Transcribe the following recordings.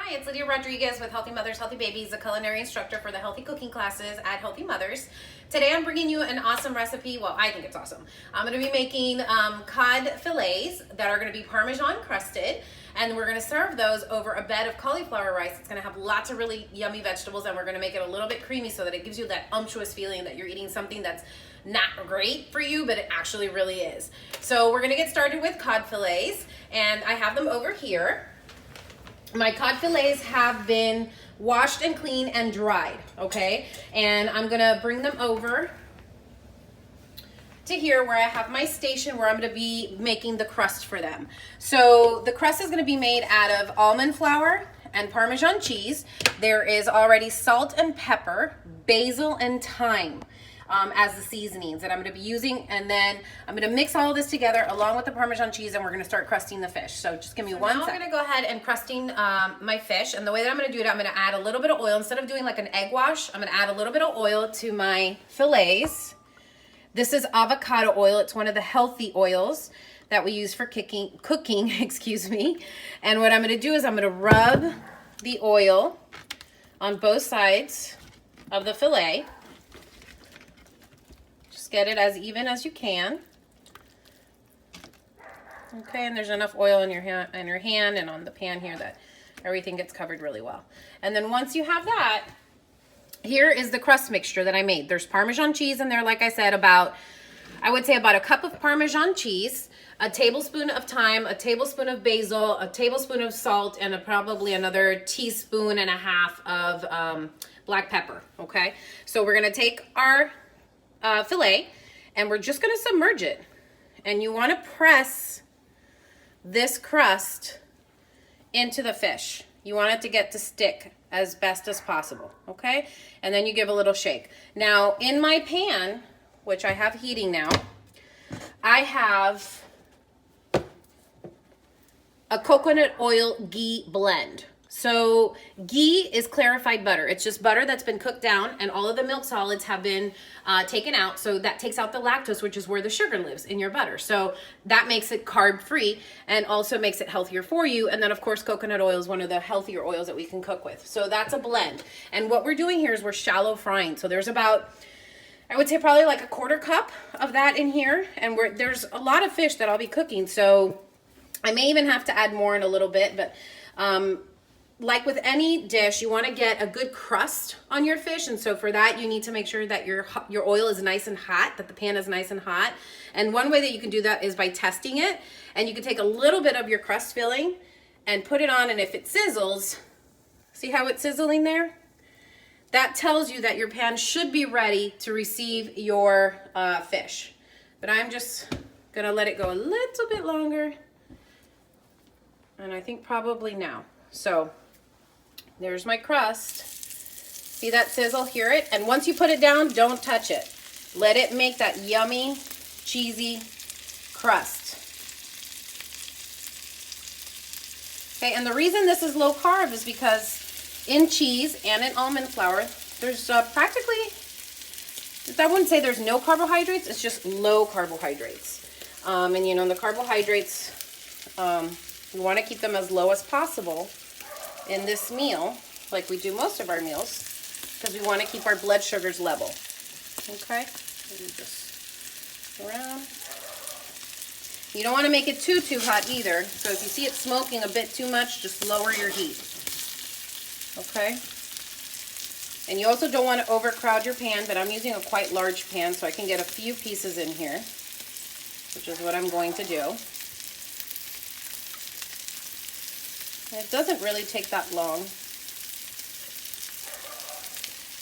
Hi, it's Lydia Rodriguez with Healthy Mothers, Healthy Babies, a culinary instructor for the healthy cooking classes at Healthy Mothers. Today I'm bringing you an awesome recipe. Well, I think it's awesome. I'm going to be making cod fillets that are going to be Parmesan crusted, and we're going to serve those over a bed of cauliflower rice. It's going to have lots of really yummy vegetables, and we're going to make it a little bit creamy so that it gives you that unctuous feeling that you're eating something that's not great for you, but it actually really is. So we're going to get started with cod fillets, and I have them over here. My cod fillets have been washed and cleaned and dried, okay? And I'm gonna bring them over to here where I have my station where I'm gonna be making the crust for them. So the crust is gonna be made out of almond flour and Parmesan cheese. There is already salt and pepper, basil and thyme as the seasonings that I'm going to be using, and then I'm going to mix all of this together along with the Parmesan cheese, and we're going to start crusting the fish. So just give me one second. I'm going to go ahead and crusting my fish, and the way that I'm going to do it, I'm going to add a little bit of oil. Instead of doing like an egg wash, I'm going to add a little bit of oil to my fillets. This is avocado oil. It's one of the healthy oils that we use for cooking, excuse me. And what I'm going to do is I'm going to rub the oil on both sides of the fillet. Get it as even as you can. Okay, and there's enough oil in your hand and on the pan here that everything gets covered really well. And then once you have that, here is the crust mixture that I made. There's Parmesan cheese in there, like I said, I would say about a cup of Parmesan cheese, a tablespoon of thyme, a tablespoon of basil, a tablespoon of salt, and probably another teaspoon and a half of black pepper, okay? So we're gonna take our fillet, and we're just going to submerge it, and you want to press this crust into the fish. You want it to get to stick as best as possible, okay? And then you give a little shake. Now in my pan, which I have heating now, I have a coconut oil ghee blend. So ghee is clarified butter. It's just butter that's been cooked down, and all of the milk solids have been taken out. So that takes out the lactose, which is where the sugar lives in your butter. So that makes it carb free and also makes it healthier for you. And then of course, coconut oil is one of the healthier oils that we can cook with. So that's a blend. And what we're doing here is we're shallow frying. So there's about, I would say probably like a quarter cup of that in here. And there's a lot of fish that I'll be cooking. So I may even have to add more in a little bit, but like with any dish, you want to get a good crust on your fish, and so for that you need to make sure that your oil is nice and hot, that the pan is nice and hot. And one way that you can do that is by testing it, and you can take a little bit of your crust filling and put it on, and if it sizzles, see how it's sizzling there? That tells you that your pan should be ready to receive your fish. But I'm just gonna let it go a little bit longer, and I think probably now. So there's my crust. See that sizzle? Hear it? And once you put it down, don't touch it. Let it make that yummy, cheesy crust. Okay, and the reason this is low carb is because in cheese and in almond flour, there's practically, I wouldn't say there's no carbohydrates, it's just low carbohydrates. And you know, the carbohydrates, we want to keep them as low as possible in this meal, like we do most of our meals, because we want to keep our blood sugars level. Okay, just around. You don't want to make it too hot either. So if you see it smoking a bit too much, just lower your heat. Okay. And you also don't want to overcrowd your pan, but I'm using a quite large pan so I can get a few pieces in here, which is what I'm going to do. It doesn't really take that long.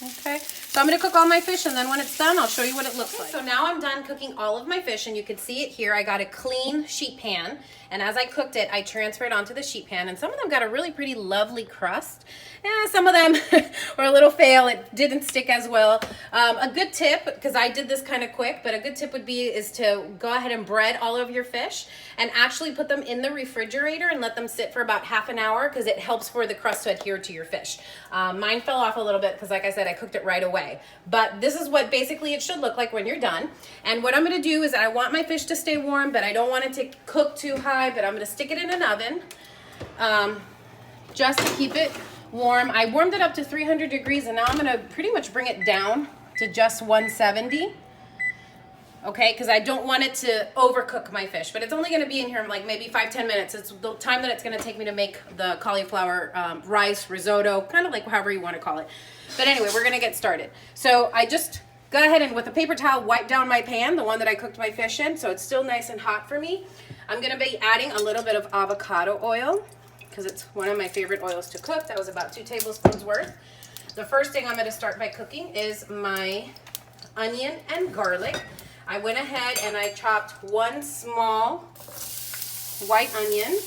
Okay, so I'm going to cook all my fish, and then when it's done, I'll show you what it looks like. So now I'm done cooking all of my fish, and you can see it here. I got a clean sheet pan, and as I cooked it, I transferred onto the sheet pan, and some of them got a really pretty lovely crust. Some of them were a little fail. It didn't stick as well. A good tip, because I did this kind of quick, but a good tip is to go ahead and bread all of your fish and actually put them in the refrigerator and let them sit for about half an hour, because it helps for the crust to adhere to your fish. Mine fell off a little bit because, like I said, I cooked it right away. But this is what basically it should look like when you're done. And what I'm going to do is I want my fish to stay warm, but I don't want it to cook too high, but I'm going to stick it in an oven. just to keep it warm. I warmed it up to 300 degrees, and now I'm gonna pretty much bring it down to just 170. Okay, because I don't want it to overcook my fish, but it's only gonna be in here like maybe 5-10 minutes. It's the time that it's gonna take me to make the cauliflower rice risotto, kind of like however you wanna call it. But anyway, we're gonna get started. So I just go ahead and with a paper towel wipe down my pan, the one that I cooked my fish in, so it's still nice and hot for me. I'm gonna be adding a little bit of avocado oil because it's one of my favorite oils to cook. That was about 2 tablespoons worth. The first thing I'm gonna start by cooking is my onion and garlic. I went ahead and I chopped 1 small white onion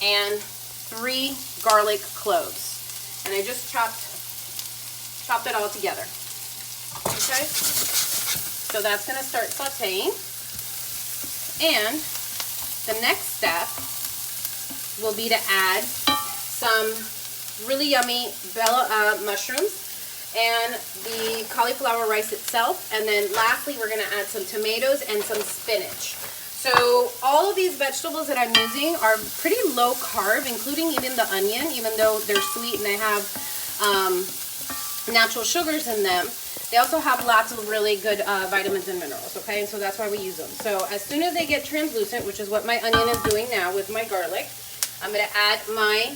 and 3 garlic cloves. And I just chopped it all together. Okay? So that's gonna start sauteing. And the next step will be to add some really yummy bella mushrooms and the cauliflower rice itself, and then lastly we're going to add some tomatoes and some spinach. So all of these vegetables that I'm using are pretty low carb, including even the onion, even though they're sweet and they have natural sugars in them. They also have lots of really good vitamins and minerals, okay? And so that's why we use them. So as soon as they get translucent, which is what my onion is doing now with my garlic, I'm going to add my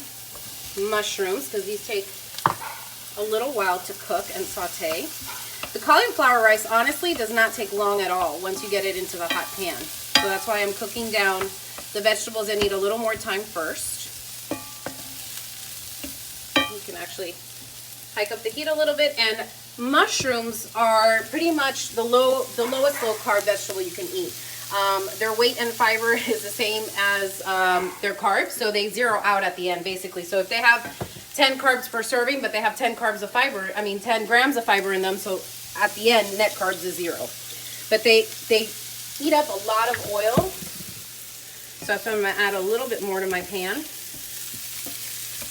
mushrooms because these take a little while to cook and saute. The cauliflower rice honestly does not take long at all once you get it into the hot pan. So that's why I'm cooking down the vegetables that need a little more time first. You can actually hike up the heat a little bit, and mushrooms are pretty much the lowest low carb vegetable you can eat. Their weight and fiber is the same as their carbs, so they zero out at the end basically. So if they have 10 carbs per serving, but they have 10 grams of fiber in them, so at the end net carbs is 0. But they eat up a lot of oil, so that's why I'm going to add a little bit more to my pan.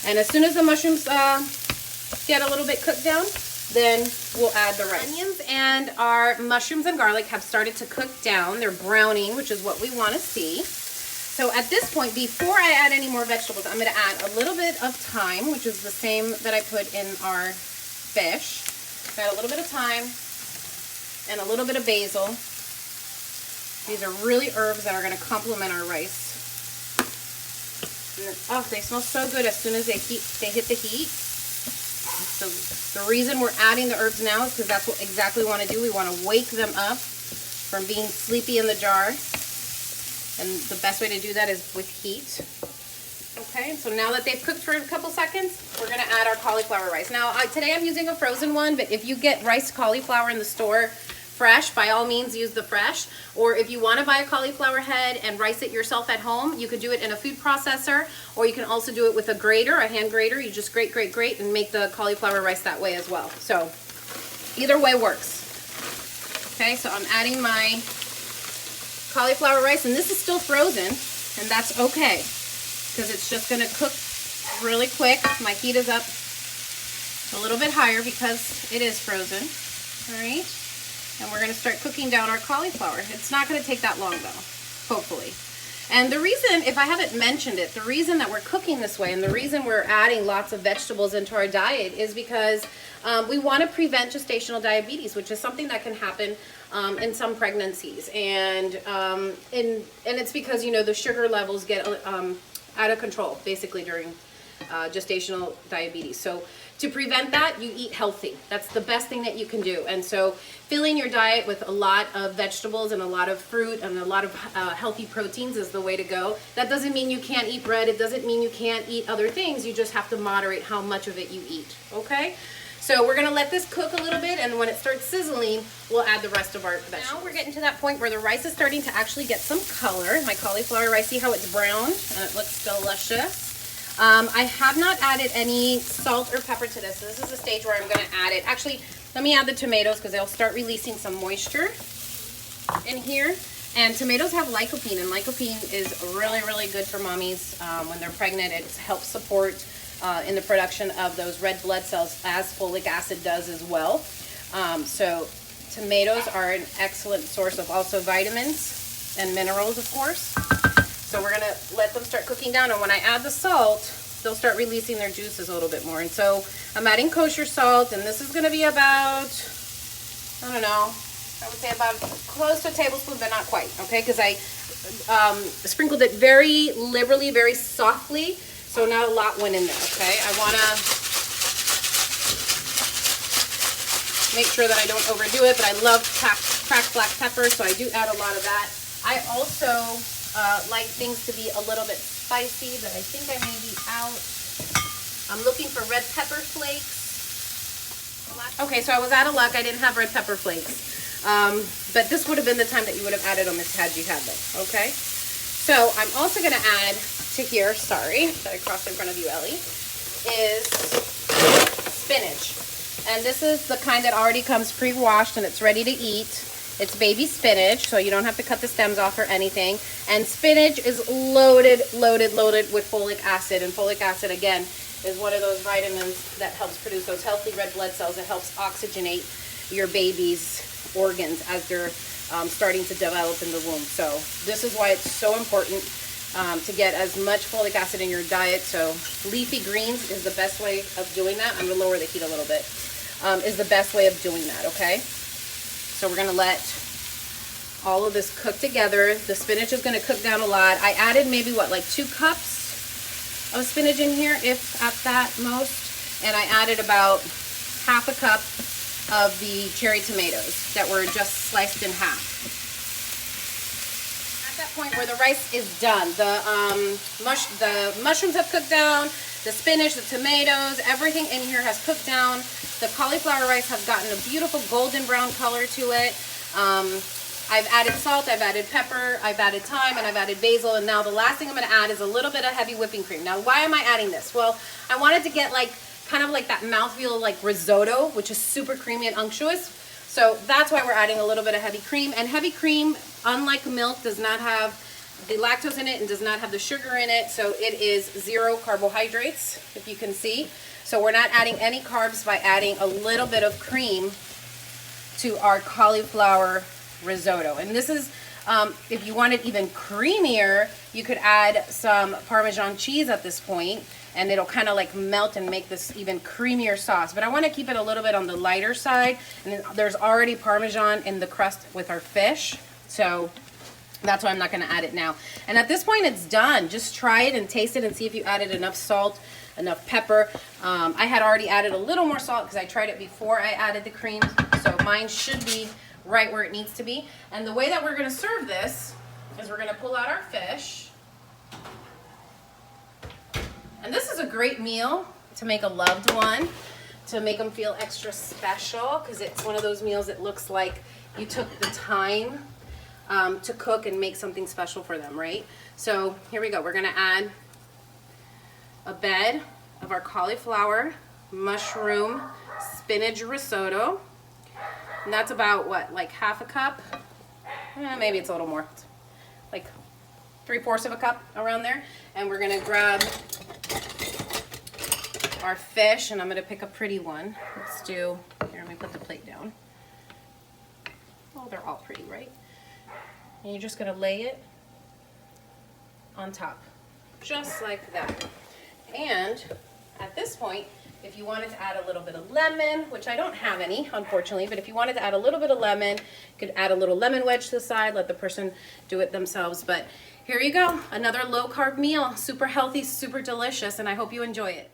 And as soon as the mushrooms get a little bit cooked down, then we'll add the rice. Onions and our mushrooms and garlic have started to cook down. They're browning, which is what we want to see. So at this point, before I add any more vegetables, I'm going to add a little bit of thyme, which is the same that I put in our fish. Add a little bit of thyme and a little bit of basil. These are really herbs that are going to complement our rice. And oh, they smell so good as soon as they hit the heat. So the reason we're adding the herbs now is because that's what exactly we want to do. We want to wake them up from being sleepy in the jar. And the best way to do that is with heat. Okay, so now that they've cooked for a couple seconds, we're going to add our cauliflower rice. Now, today I'm using a frozen one, but if you get rice cauliflower in the store fresh, by all means use the fresh. Or if you want to buy a cauliflower head and rice it yourself at home, you could do it in a food processor, or you can also do it with a grater, a hand grater. You just grate, and make the cauliflower rice that way as well. So either way works. Okay, so I'm adding my cauliflower rice, and this is still frozen, and that's okay because it's just going to cook really quick. My heat is up a little bit higher because it is frozen. All right, and we're going to start cooking down our cauliflower. It's not going to take that long though, hopefully. And the reason, if I haven't mentioned it, the reason that we're cooking this way and the reason we're adding lots of vegetables into our diet is because we want to prevent gestational diabetes, which is something that can happen in some pregnancies. And it's because, you know, the sugar levels get out of control basically during gestational diabetes. So to prevent that, you eat healthy. That's the best thing that you can do. And so filling your diet with a lot of vegetables and a lot of fruit and a lot of healthy proteins is the way to go. That doesn't mean you can't eat bread. It doesn't mean you can't eat other things. You just have to moderate how much of it you eat, okay? So we're gonna let this cook a little bit, and when it starts sizzling, we'll add the rest of our vegetables. Now we're getting to that point where the rice is starting to actually get some color. My cauliflower rice, see how it's brown and it looks delicious. I have not added any salt or pepper to this. So this is the stage where I'm gonna add it. Actually, let me add the tomatoes because they'll start releasing some moisture in here. And tomatoes have lycopene, and lycopene is really, really good for mommies when they're pregnant. It helps support in the production of those red blood cells, as folic acid does as well. So tomatoes are an excellent source of also vitamins and minerals, of course. So we're gonna let them start cooking down, and when I add the salt, they'll start releasing their juices a little bit more. And so I'm adding kosher salt, and this is going to be about, I don't know, I would say about close to a tablespoon, but not quite, okay? Because I sprinkled it very liberally, very softly, so not a lot went in there, okay? I want to make sure that I don't overdo it, but I love cracked black pepper, so I do add a lot of that. I also like things to be a little bit spicy, but I think I may be out. I'm looking for red pepper flakes. Okay, so I was out of luck. I didn't have red pepper flakes. But this would have been the time that you would have added them had you had them, okay? So I'm also going to add to here, sorry, that I crossed in front of you, Ellie, is spinach. And this is the kind that already comes pre-washed and it's ready to eat. It's baby spinach, so you don't have to cut the stems off or anything. And spinach is loaded with folic acid. And folic acid, again, is one of those vitamins that helps produce those healthy red blood cells. It helps oxygenate your baby's organs as they're starting to develop in the womb. So this is why it's so important to get as much folic acid in your diet. So leafy greens is the best way of doing that. I'm going to lower the heat a little bit. Is the best way of doing that, okay? So we're going to let all of this cook together. The spinach is going to cook down a lot. I added maybe, what, like 2 cups of spinach in here, if at that most. And I added about half a cup of the cherry tomatoes that were just sliced in half. At that point where the rice is done, the mushrooms have cooked down, the spinach, the tomatoes, everything in here has cooked down. The cauliflower rice has gotten a beautiful golden brown color to it. I've added salt, I've added pepper, I've added thyme, and I've added basil. And now the last thing I'm going to add is a little bit of heavy whipping cream. Now, why am I adding this? Well, I wanted to get like kind of like that mouthfeel like risotto, which is super creamy and unctuous. So that's why we're adding a little bit of heavy cream. And heavy cream, unlike milk, does not have the lactose in it and does not have the sugar in it. So it is 0 carbohydrates, if you can see. So we're not adding any carbs by adding a little bit of cream to our cauliflower risotto. And this is, if you want it even creamier, you could add some Parmesan cheese at this point, and it'll kind of like melt and make this even creamier sauce. But I want to keep it a little bit on the lighter side. And there's already Parmesan in the crust with our fish, so that's why I'm not going to add it now. And at this point, it's done. Just try it and taste it and see if you added enough salt, enough pepper. I had already added a little more salt because I tried it before I added the cream, so mine should be right where it needs to be. And the way that we're going to serve this is we're going to pull out our fish. And this is a great meal to make a loved one, to make them feel extra special, because it's one of those meals that looks like you took the time to cook and make something special for them, right? So here we go. We're going to add a bed of our cauliflower, mushroom, spinach risotto. And that's about, what, like half a cup? Maybe it's a little more. Like 3/4 of a cup, around there. And we're going to grab our fish, and I'm going to pick a pretty one. Let's do, here, let me put the plate down. Oh, they're all pretty, right? And you're just going to lay it on top, just like that. And at this point, if you wanted to add a little bit of lemon, which I don't have any, unfortunately, but if you wanted to add a little bit of lemon, you could add a little lemon wedge to the side, let the person do it themselves. But here you go, another low-carb meal, super healthy, super delicious, and I hope you enjoy it.